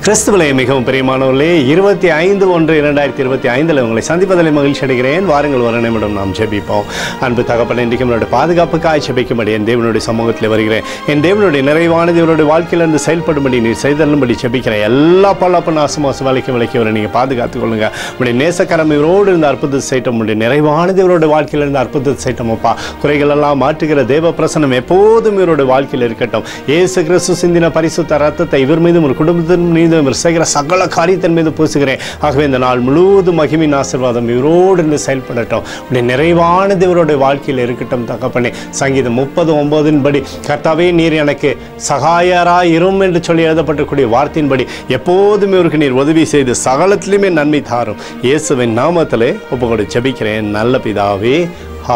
கிறிஸ்துவிலே மிகவும் பிரியமானவர்களே, 25/1/2025 உங்களை சந்திப்பதில் மகிழ்ச்சி அடைகிறேன். வாருங்கள், ஒரு நிமிடம் நாம் ஜெபிப்போம். அன்பு தகப்பனே, இன்றைக்கு நம்மளுடைய பாதுகாப்புக்காய் ஜெபிக்கும்படி என் தேவனுடைய சமூகத்தில் வருகிறேன். என் தேவனுடைய நிறைவான தேவனுடைய வாழ்க்கையிலிருந்து செயல்படும்படி நீர் செய்தல்லும்படி ஜெபிக்கிறேன். எல்லா பல்லாப்பு நாசமாசம் விலைக்கு வர நீங்கள் பாதுகாத்துக் கொள்ளுங்க. உடைய நேசக்கரம் இவரோடு இருந்த அற்புதத்தை செய்யட்டும். உடைய நிறைவான தேவனுடைய வாழ்க்கையில் இருந்த அற்புதத்தை செய்யட்டும். அப்பா, குறைகள் எல்லாம் மாற்றுகிற தேவ பிரசனம் எப்போதும் இவருடைய வாழ்க்கையில் இருக்கட்டும். இயேசு கிறிஸ்து சிந்தின பரிசுத்த ரத்தத்தை இவர் மீதும் ஒரு குடும்பத்தின் மீது செய்கிற சகல காரியத்தின் மீது பூசுகிறேன். ஆகவே இந்த நாள் முழுவதும் மகிமையின் ஆசீர்வாதம் இவரோடு இருந்து செயல்படட்டும். உடைய நிறைவான தேவருடைய வாழ்க்கையில் இருக்கட்டும். தகப்பனே, சங்கீதம் 30:9 படி, கர்த்தாவே நீர் எனக்கு சகாயராய் இரும் என்று சொல்லி எழுதப்பட்டக்கூடிய வார்த்தையின்படி எப்போதும் இவருக்கு நீர் உதவி செய்து சகலத்திலுமே நன்மை தாரும். இயேசுவின் நாமத்திலே ஒப்புக்கொடு ஜெபிக்கிறேன் நல்ல பிதாவே,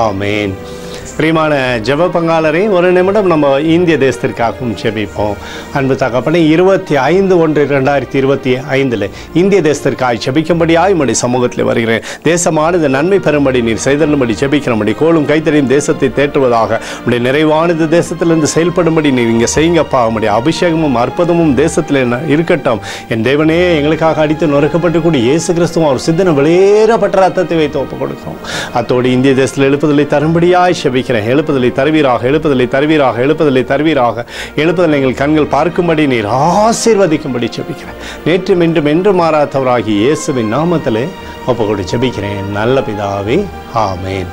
ஆமேன். பிரியமான ஜெப பங்காளரே, ஒரு நிமிடம் நம்ம இந்திய தேசத்திற்காகவும் ஜெபிப்போம். அன்பு தகப்பனே, 25/1/2025 இந்திய தேசத்திற்காக ஜெபிக்கும்படியாய் உம்முடைய சமூகத்தில் வருகிறேன். தேசமானது நன்மை பெறும்படி நீர் செய்தல்லும்படி ஜெபிக்கிறபடி, கோலும் கைத்தறியும் தேசத்தை தேற்றுவதாக உடைய நிறைவானது தேசத்திலிருந்து செயல்படும்படி நீர் இங்கே செய்யுங்கப்பா. உடைய அபிஷேகமும் அற்புதமும் தேசத்தில் இருக்கட்டும். என் தேவனே, எங்களுக்காக அடித்து நொறுக்கப்பட்டு கூடிய இயேசு கிறிஸ்துவும் அவர் சித்தன வெளியேறப்பட்ட ரத்தத்தை வைத்து ஒப்புக் கொடுக்கிறோம். அத்தோடு இந்திய தேசத்தில் எழுப்புதலை தரும்படியாய் ஜெபிக்கிறேன். எழுப்புதலை தருவீராக, எழுப்புதலை தருவீராக, எழுப்புதலை தருவீராக. எழுப்புதலை எங்கள் கண்கள் பார்க்கும்படி நீர் ஆசீர்வதிக்கும்படி ஜெபிக்கிறேன். நேற்றும் இன்றும் என்று மாறாதவராகி இயேசுவின் நாமத்திலே ஒப்புக்கொடு ஜெபிக்கிறேன் நல்ல பிதாவே, ஆமேன்.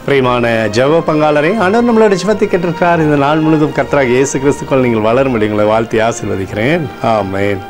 பிரியமான ஜெப பங்காளரே, ஆண்டவர் நம்மளோட ஜெபத்தை கேட்டிருக்கிறார். இந்த நாள் முழுவதும் கர்த்தராகிய இயேசு கிறிஸ்துக்குள் நீங்கள் வளரும்படி உங்களை வாழ்த்தி ஆசீர்வதிக்கிறேன். ஆமேன்.